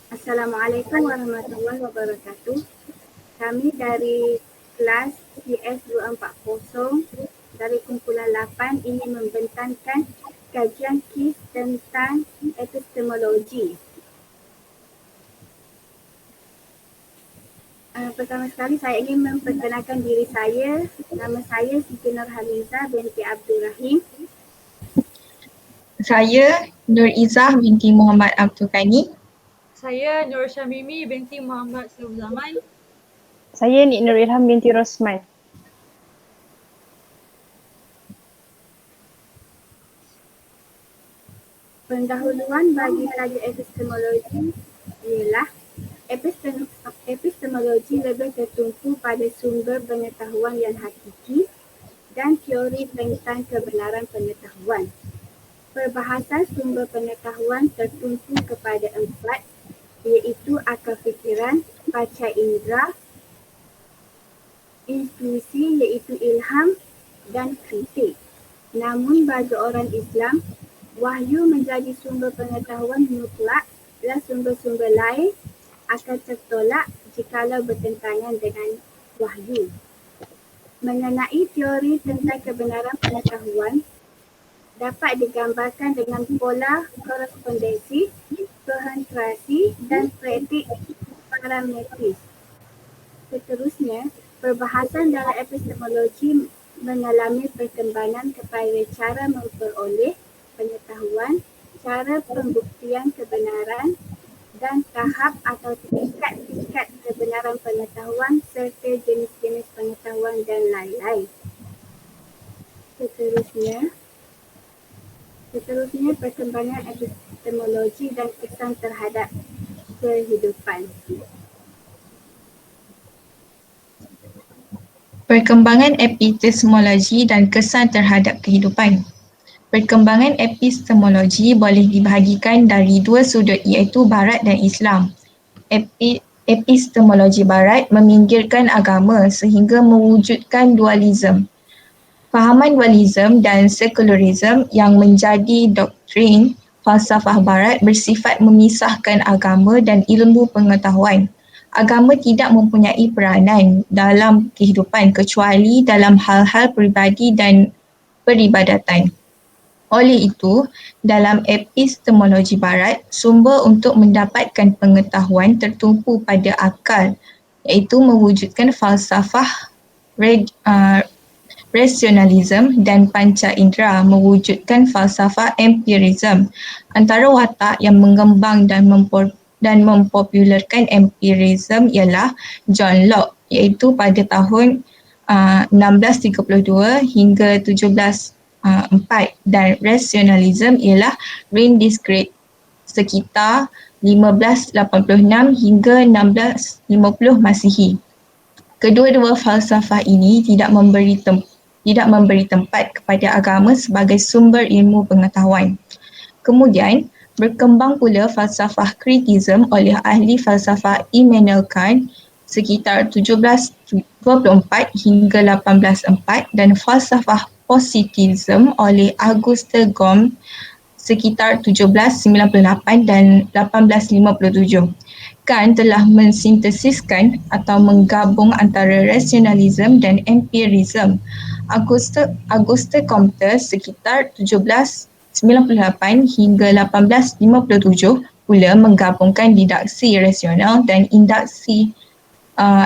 Assalamualaikum warahmatullahi wabarakatuh. Kami dari kelas CS 240 dari kumpulan 8 ingin membentangkan kajian KIS tentang epistemologi. Pertama sekali saya ingin memperkenalkan diri saya. Nama saya Siti Nurhaliza binti Abdul Rahim. Saya Nur Izzah binti Muhammad Abdul Ghani. Saya Nur Syamimi binti Muhammad Zaman. Saya Nik Nur Ilham binti Rosman. Pendahuluan bagi kajian epistemologi ialah epistemologi lebih tertumpu pada sumber pengetahuan yang hakiki dan teori tentang kebenaran pengetahuan. Perbahasan sumber pengetahuan tertumpu kepada 4, iaitu akal fikiran, panca indera, intuisi iaitu ilham dan kritik. Namun bagi orang Islam, wahyu menjadi sumber pengetahuan mutlak dan sumber-sumber lain akan tertolak jikalau bertentangan dengan wahyu. Mengenai teori tentang kebenaran pengetahuan dapat digambarkan dengan pola korespondensi, penetrasi dan praktik parametris. Seterusnya, perbahasan dalam epistemologi mengalami perkembangan kepada cara memperoleh pengetahuan, cara pembuktian kebenaran dan tahap atau tingkat-tingkat kebenaran pengetahuan serta jenis-jenis pengetahuan dan lain-lain. Seterusnya perkembangan epistemologi dan kesan terhadap kehidupan. Perkembangan epistemologi dan kesan terhadap kehidupan. Perkembangan epistemologi boleh dibahagikan dari dua sudut iaitu Barat dan Islam. Epistemologi Barat meminggirkan agama sehingga mewujudkan dualisme. Fahaman dualisme dan sekularisme yang menjadi doktrin falsafah Barat bersifat memisahkan agama dan ilmu pengetahuan. Agama tidak mempunyai peranan dalam kehidupan kecuali dalam hal-hal peribadi dan peribadatan. Oleh itu, dalam epistemologi Barat, sumber untuk mendapatkan pengetahuan tertumpu pada akal, iaitu mewujudkan falsafah rasionalisme dan panca indera mewujudkan falsafah empirisme. Antara watak yang mengembang dan mempopularkan empirisme ialah John Locke, iaitu pada tahun 1632 hingga 1704, dan rasionalisme ialah Rene Descartes sekitar 1586 hingga 1650 Masihi. Kedua-dua falsafah ini tidak memberi tempat kepada agama sebagai sumber ilmu pengetahuan. Kemudian, berkembang pula falsafah kritisme oleh ahli falsafah Immanuel Kant sekitar 1724 hingga 1804 dan falsafah positivisme oleh Auguste Comte sekitar 1798 dan 1857. Kant telah mensintesiskan atau menggabung antara rasionalisme dan empirisme. Auguste Comte sekitar 1798 hingga 1857 pula menggabungkan didaksi rasional dan induksi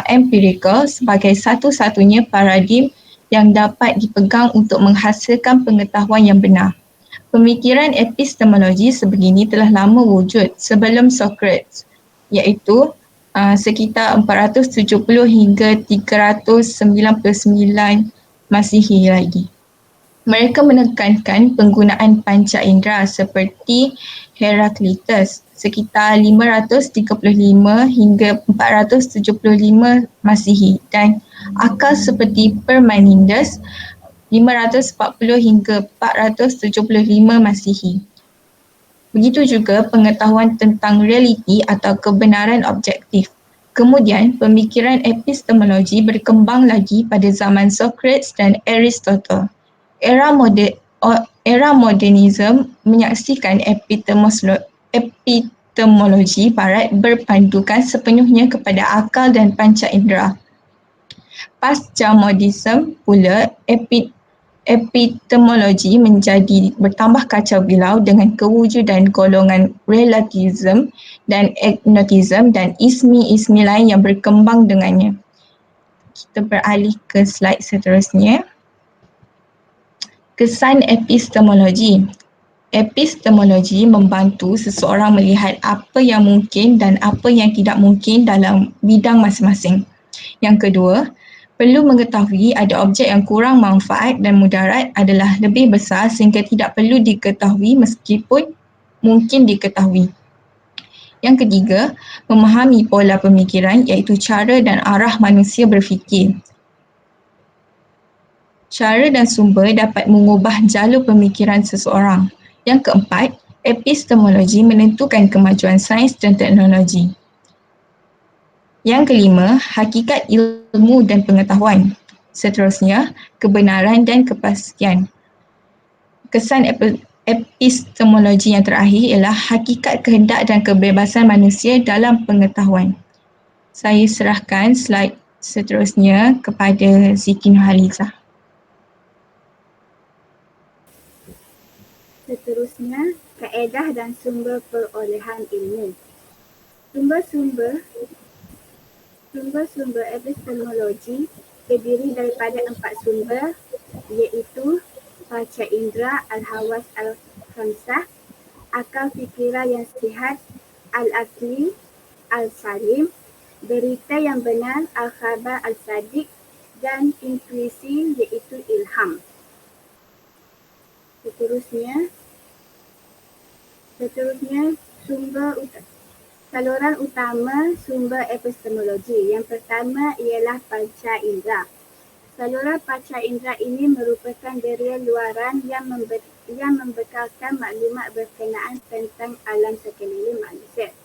empirikal sebagai satu-satunya paradigma yang dapat dipegang untuk menghasilkan pengetahuan yang benar. Pemikiran epistemologi sebegini telah lama wujud sebelum Socrates, iaitu sekitar 470 hingga 399 Masihi lagi. Mereka menekankan penggunaan panca indera seperti Heraklitus sekitar 535 hingga 475 Masihi dan akal seperti Parmenides 540 hingga 475 Masihi. Begitu juga pengetahuan tentang realiti atau kebenaran objektif. Kemudian, pemikiran epistemologi berkembang lagi pada zaman Socrates dan Aristotle. Era modernisme menyaksikan epistemologi epistemologi barat berpandukan sepenuhnya kepada akal dan panca indera. Pasca modisme pula, epistemologi menjadi bertambah kacau bilau dengan kewujudan golongan relativism dan agnotism dan ismi-ismi lain yang berkembang dengannya. Kita beralih ke slide seterusnya. Kesan epistemologi. Epistemologi membantu seseorang melihat apa yang mungkin dan apa yang tidak mungkin dalam bidang masing-masing. Yang kedua, perlu mengetahui ada objek yang kurang manfaat dan mudarat adalah lebih besar sehingga tidak perlu diketahui meskipun mungkin diketahui. Yang ketiga, memahami pola pemikiran iaitu cara dan arah manusia berfikir. Cara dan sumber dapat mengubah jalur pemikiran seseorang. Yang keempat, epistemologi menentukan kemajuan sains dan teknologi. Yang kelima, hakikat ilmu dan pengetahuan. Seterusnya, kebenaran dan kepastian. Kesan epistemologi yang terakhir ialah hakikat kehendak dan kebebasan manusia dalam pengetahuan. Saya serahkan slide seterusnya kepada Siti Nurhalizah. Seterusnya, kaedah dan sumber perolehan ilmu. Sumber-sumber epistemologi terdiri daripada 4 sumber iaitu panca indera, al-hawas al-khamsah, akal fikiran yang sihat, al-aqli, al-salim, berita yang benar, al-khabar al-sadiq dan intuisi iaitu ilham. Seterusnya saluran utama sumber epistemologi. Yang pertama ialah panca indera. Saluran panca indera ini merupakan deria luaran yang membekalkan maklumat berkenaan tentang alam sekeliling manusia.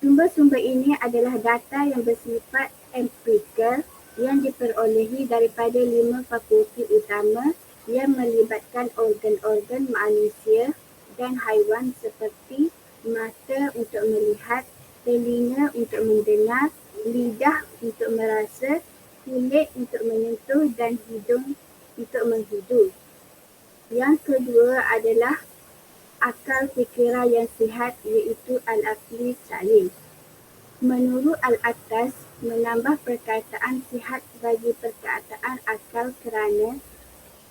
Sumber-sumber ini adalah data yang bersifat empirikal yang diperolehi daripada 5 fakulti utama yang melibatkan organ-organ manusia dan haiwan seperti mata untuk melihat, telinga untuk mendengar, lidah untuk merasa, kulit untuk menyentuh dan hidung untuk menghidu. Yang kedua adalah akal fikiran yang sihat iaitu al-aqli salim. Menurut al-atas, menambah perkataan sihat bagi perkataan akal kerana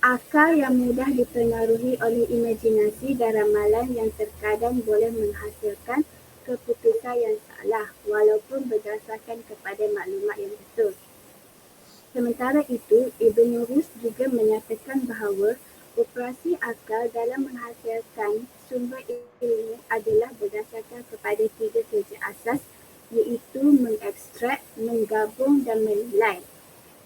akal yang mudah dipengaruhi oleh imajinasi dan ramalan yang terkadang boleh menghasilkan keputusan yang salah walaupun berdasarkan kepada maklumat yang betul. Sementara itu, Ibn Rushd juga menyatakan bahawa operasi akal dalam menghasilkan sumber ilmu adalah berdasarkan kepada 3 kerja asas iaitu mengekstrak, menggabung dan menilai.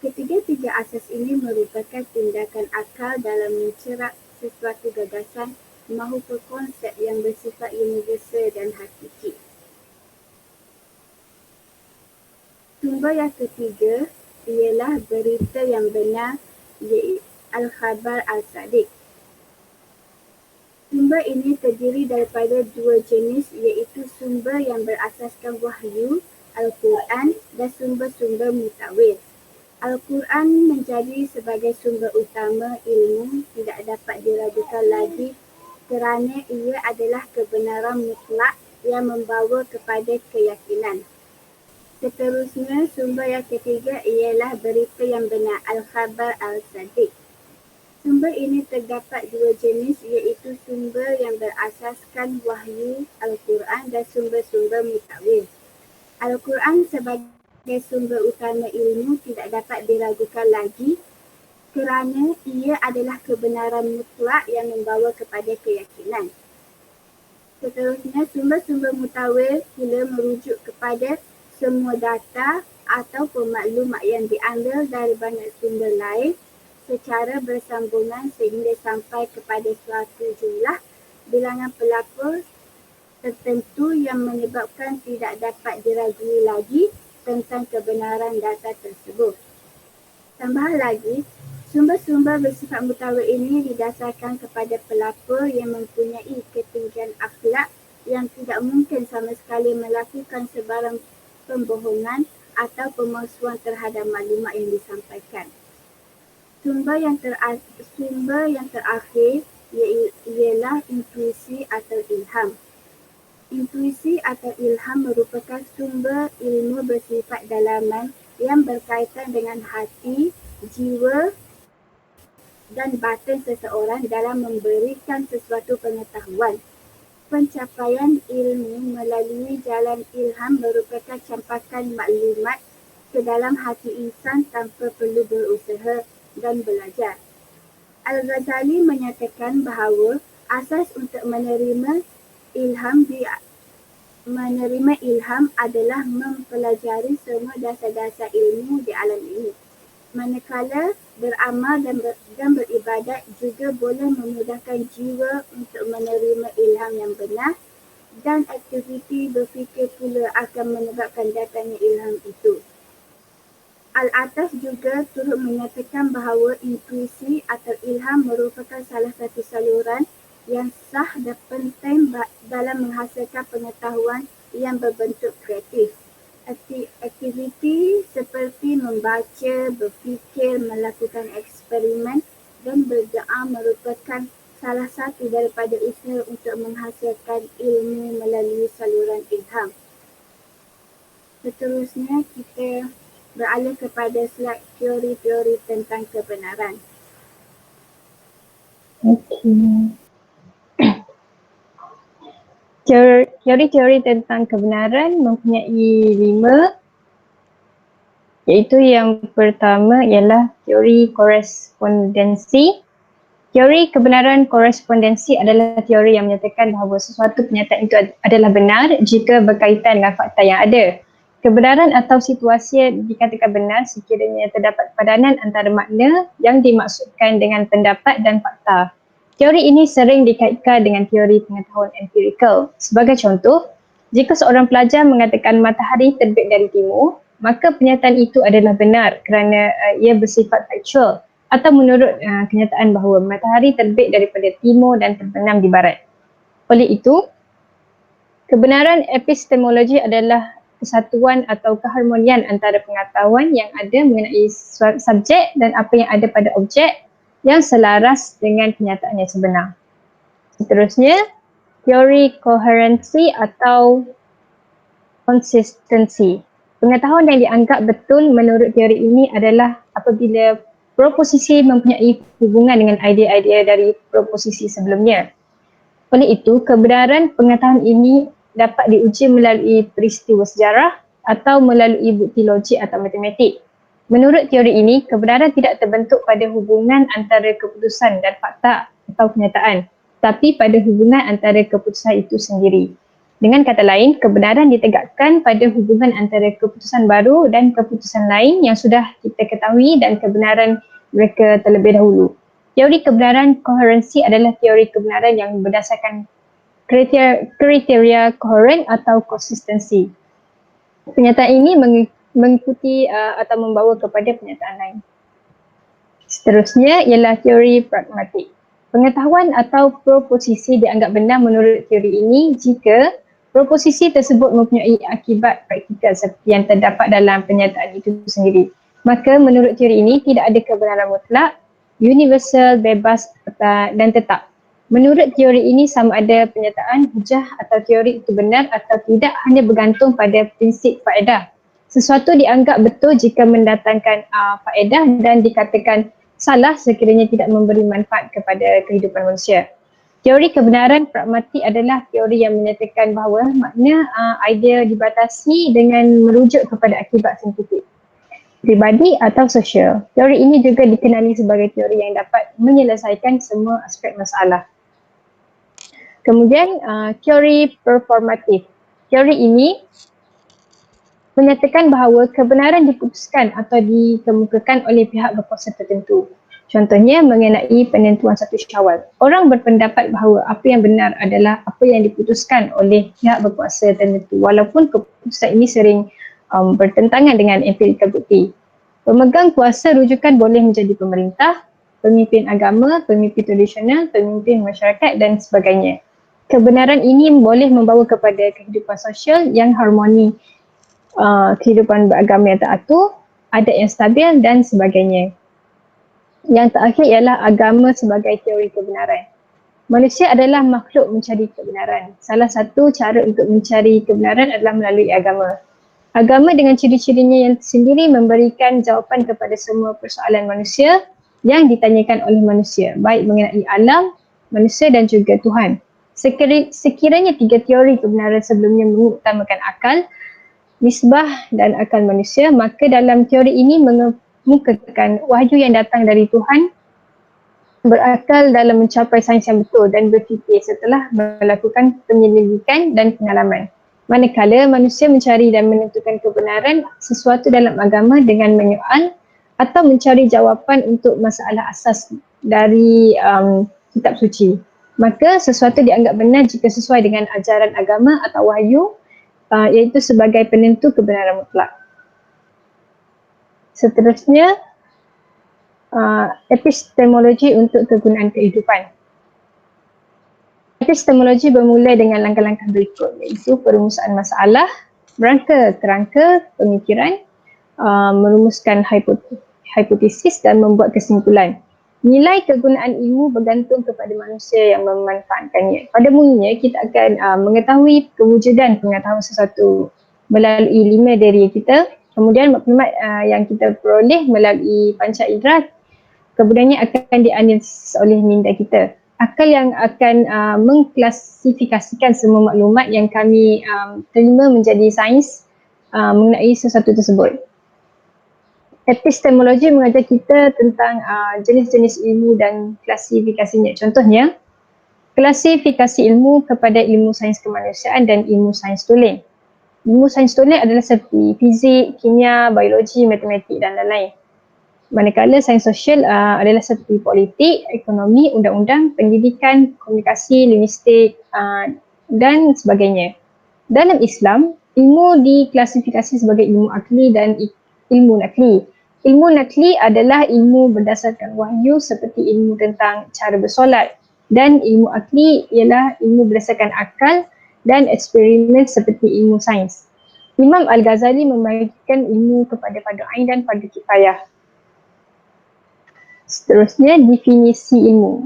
Ketiga-tiga asas ini merupakan tindakan akal dalam mencerap sesuatu gagasan maupun konsep yang bersifat universal dan hakiki. Sumber yang ketiga ialah berita yang benar iaitu al-khabar al-sadiq. Sumber ini terdiri daripada 2 jenis iaitu sumber yang berasaskan wahyu, Al-Quran dan sumber-sumber mutawil. Al-Quran menjadi sebagai sumber utama ilmu tidak dapat diragukan lagi kerana ia adalah kebenaran mutlak yang membawa kepada keyakinan. Seterusnya, sumber yang ketiga ialah berita yang benar, Al-Khabar Al-Sadiq. Sumber ini terdapat 2 jenis iaitu sumber yang berasaskan wahyu, Al-Quran dan sumber-sumber mutawil. Al-Quran sebagai sumber utama ilmu tidak dapat diragukan lagi kerana ia adalah kebenaran mutlak yang membawa kepada keyakinan. Seterusnya, sumber-sumber mutawil pula merujuk kepada semua data atau maklumat yang diambil dari banyak sumber lain secara bersambungan sehingga sampai kepada suatu jumlah bilangan pelapor tertentu yang menyebabkan tidak dapat diragui lagi tentang kebenaran data tersebut. Tambahan lagi, Sumber-sumber bersifat mutawal ini didasarkan kepada pelapor yang mempunyai ketinggian akhlak yang tidak mungkin sama sekali melakukan sebarang pembohongan atau pemalsuan terhadap maklumat yang disampaikan. Sumber yang terakhir ialah intuisi atau ilham. Intuisi atau ilham merupakan sumber ilmu bersifat dalaman yang berkaitan dengan hati, jiwa dan batin seseorang dalam memberikan sesuatu pengetahuan. Pencapaian ilmu melalui jalan ilham merupakan campakan maklumat ke dalam hati insan tanpa perlu berusaha dan belajar. Al-Ghazali menyatakan bahawa asas untuk menerima ilham adalah mempelajari semua dasar-dasar ilmu di alam ini. Manakala beramal dan beribadat juga boleh memudahkan jiwa untuk menerima ilham yang benar, dan aktiviti berfikir pula akan menyebabkan datangnya ilham itu. Al-Atas juga turut menyatakan bahawa intuisi atau ilham merupakan salah satu saluran yang sah dan penting dalam menghasilkan pengetahuan yang berbentuk kreatif. Aktiviti seperti membaca, berfikir, melakukan eksperimen dan berdoa merupakan salah satu daripada usaha untuk menghasilkan ilmu melalui saluran ilham. Seterusnya kita beralih kepada slide teori-teori tentang kebenaran. Teori-teori tentang kebenaran mempunyai 5, iaitu yang pertama ialah teori korespondensi. Teori kebenaran korespondensi adalah teori yang menyatakan bahawa sesuatu pernyataan itu adalah benar jika berkaitan dengan fakta yang ada. Kebenaran atau situasi dikatakan benar sekiranya terdapat padanan antara makna yang dimaksudkan dengan pendapat dan fakta. Teori ini sering dikaitkan dengan teori pengetahuan empirikal. Sebagai contoh, jika seorang pelajar mengatakan matahari terbit dari timur, maka pernyataan itu adalah benar kerana ia bersifat faktual, atau menurut kenyataan bahawa matahari terbit daripada timur dan terbenam di barat. Oleh itu, kebenaran epistemologi adalah kesatuan atau keharmonian antara pengetahuan yang ada mengenai subjek dan apa yang ada pada objek yang selaras dengan kenyataan yang sebenar. Seterusnya, teori koherensi atau konsistensi. Pengetahuan yang dianggap betul menurut teori ini adalah apabila proposisi mempunyai hubungan dengan idea-idea dari proposisi sebelumnya. Oleh itu, kebenaran pengetahuan ini dapat diuji melalui peristiwa sejarah atau melalui bukti logik atau matematik. Menurut teori ini, kebenaran tidak terbentuk pada hubungan antara keputusan dan fakta atau kenyataan, tapi pada hubungan antara keputusan itu sendiri. Dengan kata lain, kebenaran ditegakkan pada hubungan antara keputusan baru dan keputusan lain yang sudah kita ketahui dan kebenaran mereka terlebih dahulu. Teori kebenaran koherensi adalah teori kebenaran yang berdasarkan kriteria koheren atau konsistensi. Pernyataan ini mengikuti atau membawa kepada pernyataan lain. Seterusnya ialah teori pragmatik. Pengetahuan atau proposisi dianggap benar menurut teori ini jika proposisi tersebut mempunyai akibat praktikal seperti yang terdapat dalam pernyataan itu sendiri. Maka menurut teori ini tidak ada kebenaran mutlak, universal, bebas dan tetap. Menurut teori ini sama ada pernyataan, hujah atau teori itu benar atau tidak hanya bergantung pada prinsip faedah. Sesuatu dianggap betul jika mendatangkan faedah dan dikatakan salah sekiranya tidak memberi manfaat kepada kehidupan manusia. Teori kebenaran pragmatik adalah teori yang menyatakan bahawa makna idea dibatasi dengan merujuk kepada akibat saintifik, pribadi atau sosial. Teori ini juga dikenali sebagai teori yang dapat menyelesaikan semua aspek masalah. Kemudian teori performatif. Teori ini menyatakan bahawa kebenaran diputuskan atau dikemukakan oleh pihak berkuasa tertentu. Contohnya mengenai penentuan 1 Syawal. Orang berpendapat bahawa apa yang benar adalah apa yang diputuskan oleh pihak berkuasa tertentu walaupun keputusan ini sering bertentangan dengan empirikal bukti. Pemegang kuasa rujukan boleh menjadi pemerintah, pemimpin agama, pemimpin tradisional, pemimpin masyarakat dan sebagainya. Kebenaran ini boleh membawa kepada kehidupan sosial yang harmoni, kehidupan beragama yang teratur, adat yang stabil dan sebagainya. Yang terakhir ialah agama sebagai teori kebenaran. Manusia adalah makhluk mencari kebenaran. Salah satu cara untuk mencari kebenaran adalah melalui agama. Agama dengan ciri-cirinya yang sendiri memberikan jawapan kepada semua persoalan manusia yang ditanyakan oleh manusia, baik mengenai alam, manusia dan juga Tuhan. Sekiranya tiga teori kebenaran sebelumnya mengutamakan akal, nisbah dan akal manusia, maka dalam teori ini mengemukakan wahyu yang datang dari Tuhan berakal dalam mencapai sains yang betul dan berfikir setelah melakukan penyelidikan dan pengalaman. Manakala manusia mencari dan menentukan kebenaran sesuatu dalam agama dengan menyoal atau mencari jawapan untuk masalah asas dari kitab suci. Maka sesuatu dianggap benar jika sesuai dengan ajaran agama atau wahyu, iaitu sebagai penentu kebenaran mutlak. Seterusnya, epistemologi untuk kegunaan kehidupan. Epistemologi bermula dengan langkah-langkah berikut, iaitu perumusan masalah, merangka kerangka pemikiran, merumuskan hipotesis dan membuat kesimpulan. Nilai kegunaan ilmu bergantung kepada manusia yang memanfaatkannya. Pada mulanya, kita akan mengetahui kewujudan pengetahuan sesuatu melalui 5 diri kita. Kemudian maklumat yang kita peroleh melalui panca indera kemudiannya akan dianalisis oleh minda kita. Akal yang akan mengklasifikasikan semua maklumat yang kami terima menjadi sains mengenai sesuatu tersebut. Epistemologi mengajar kita tentang jenis-jenis ilmu dan klasifikasinya. Contohnya, klasifikasi ilmu kepada ilmu sains kemanusiaan dan ilmu sains tulen. Ilmu sains tulen adalah seperti fizik, kimia, biologi, matematik dan lain-lain. Manakala sains sosial adalah seperti politik, ekonomi, undang-undang, pendidikan, komunikasi, linguistik dan sebagainya. Dalam Islam, ilmu diklasifikasi sebagai ilmu akli dan ilmu nakli. Ilmu nakli adalah ilmu berdasarkan wahyu seperti ilmu tentang cara bersolat, dan ilmu akli ialah ilmu berdasarkan akal dan eksperimen seperti ilmu sains. Imam Al-Ghazali membagikan ilmu kepada fardu ain dan fardu kifayah. Seterusnya, definisi ilmu.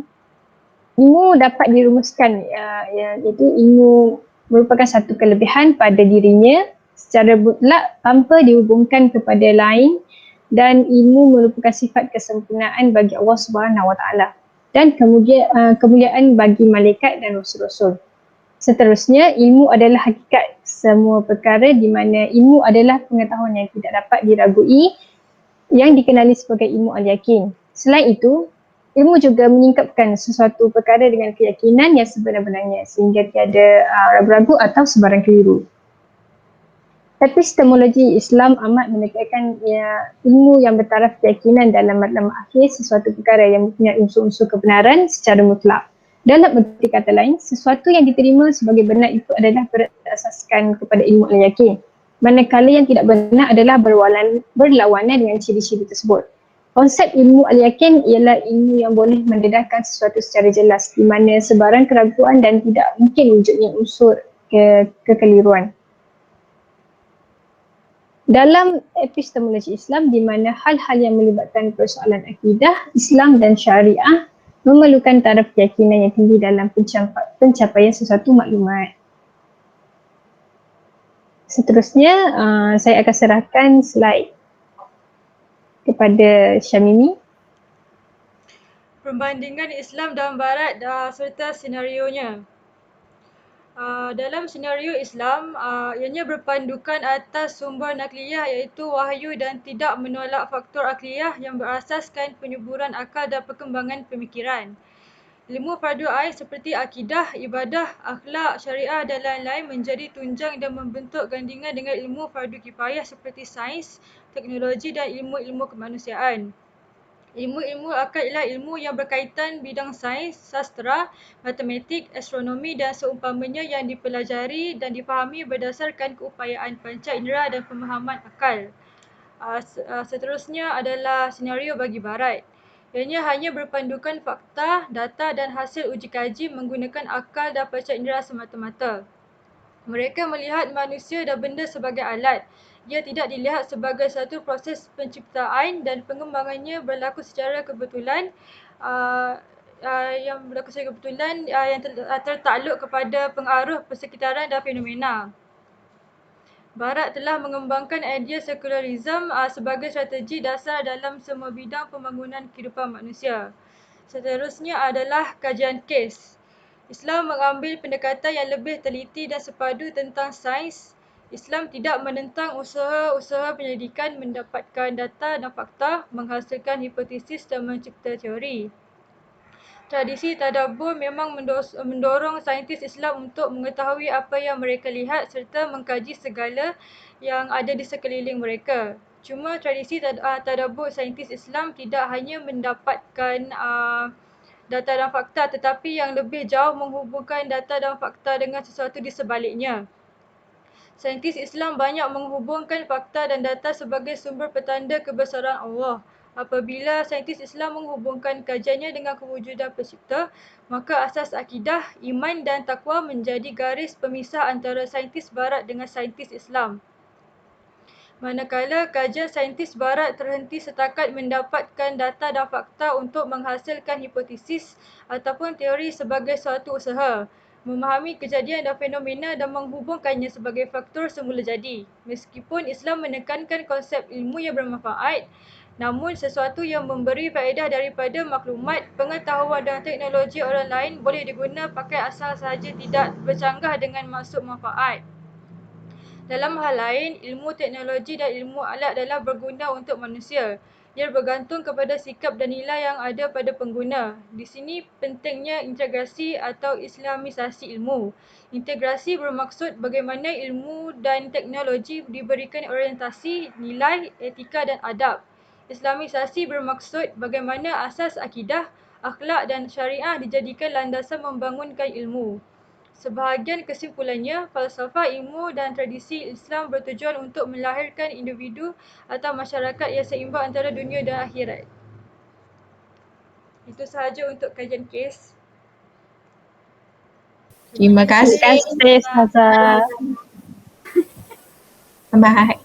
Ilmu dapat dirumuskan iaitu ilmu merupakan satu kelebihan pada dirinya secara mutlak tanpa dihubungkan kepada lain, dan ilmu merupakan sifat kesempurnaan bagi Allah Subhanahu Wa Taala dan kemuliaan bagi malaikat dan rasul-rasul. Seterusnya, ilmu adalah hakikat semua perkara di mana ilmu adalah pengetahuan yang tidak dapat diragui yang dikenali sebagai ilmu al-yakin. Selain itu, ilmu juga menyingkapkan sesuatu perkara dengan keyakinan yang sebenar-benarnya sehingga tiada ragu-ragu atau sebarang keliru. Epistemologi Islam amat menekankan ilmu yang bertaraf keyakinan dalam matlamat akhir sesuatu perkara yang mempunyai unsur-unsur kebenaran secara mutlak. Dalam erti kata lain, sesuatu yang diterima sebagai benar itu adalah berasaskan kepada ilmu al-yakin. Manakala yang tidak benar adalah berlawanan dengan ciri-ciri tersebut. Konsep ilmu al-yakin ialah ilmu yang boleh mendedahkan sesuatu secara jelas di mana sebarang keraguan dan tidak mungkin wujudnya unsur kekeliruan. Dalam epistemologi Islam di mana hal-hal yang melibatkan persoalan akidah, Islam dan syariah memerlukan taraf keyakinan yang tinggi dalam pencapaian sesuatu maklumat. Seterusnya, saya akan serahkan slide kepada Syamimi. Perbandingan Islam dan Barat serta senarionya. Dalam senario Islam, ianya berpandukan atas sumber nakliyah iaitu wahyu dan tidak menolak faktor akliyah yang berasaskan penyuburan akal dan perkembangan pemikiran. Ilmu fardu ain seperti akidah, ibadah, akhlak, syariah dan lain-lain menjadi tunjang dan membentuk gandingan dengan ilmu fardu kifayah seperti sains, teknologi dan ilmu-ilmu kemanusiaan. Ilmu-ilmu akal ialah ilmu yang berkaitan bidang sains, sastra, matematik, astronomi dan seumpamanya yang dipelajari dan difahami berdasarkan keupayaan panca indera dan pemahaman akal. Seterusnya adalah senario bagi Barat. Ianya hanya berpandukan fakta, data dan hasil uji kaji menggunakan akal dan panca indera semata-mata. Mereka melihat manusia dan benda sebagai alat. Ia tidak dilihat sebagai satu proses penciptaan dan pengembangannya berlaku secara kebetulan yang tertakluk kepada pengaruh persekitaran dan fenomena. Barat telah mengembangkan idea sekularisme sebagai strategi dasar dalam semua bidang pembangunan kehidupan manusia. Seterusnya adalah kajian kes. Islam mengambil pendekatan yang lebih teliti dan sepadu tentang sains. Islam tidak menentang usaha-usaha penyelidikan mendapatkan data dan fakta, menghasilkan hipotesis dan mencipta teori. Tradisi tadabbur memang mendorong saintis Islam untuk mengetahui apa yang mereka lihat serta mengkaji segala yang ada di sekeliling mereka. Cuma tradisi tadabbur saintis Islam tidak hanya mendapatkan data dan fakta tetapi yang lebih jauh menghubungkan data dan fakta dengan sesuatu di sebaliknya. Saintis Islam banyak menghubungkan fakta dan data sebagai sumber petanda kebesaran Allah. Apabila saintis Islam menghubungkan kajiannya dengan kewujudan pencipta, maka asas akidah, iman dan takwa menjadi garis pemisah antara saintis Barat dengan saintis Islam. Manakala kajian saintis Barat terhenti setakat mendapatkan data dan fakta untuk menghasilkan hipotesis ataupun teori sebagai suatu usaha, memahami kejadian dan fenomena dan menghubungkannya sebagai faktor semula jadi. Meskipun Islam menekankan konsep ilmu yang bermanfaat, namun sesuatu yang memberi faedah daripada maklumat, pengetahuan dan teknologi orang lain boleh diguna pakai asal sahaja tidak bercanggah dengan maksud manfaat. Dalam hal lain, ilmu teknologi dan ilmu alat adalah berguna untuk manusia. Ia bergantung kepada sikap dan nilai yang ada pada pengguna. Di sini pentingnya integrasi atau islamisasi ilmu. Integrasi bermaksud bagaimana ilmu dan teknologi diberikan orientasi, nilai, etika dan adab. Islamisasi bermaksud bagaimana asas akidah, akhlak dan syariah dijadikan landasan membangunkan ilmu. Sebahagian kesimpulannya, falsafah ilmu dan tradisi Islam bertujuan untuk melahirkan individu atau masyarakat yang seimbang antara dunia dan akhirat. Itu sahaja untuk kajian kes. Terima Terima kasih. kasih Ustazah. Bye.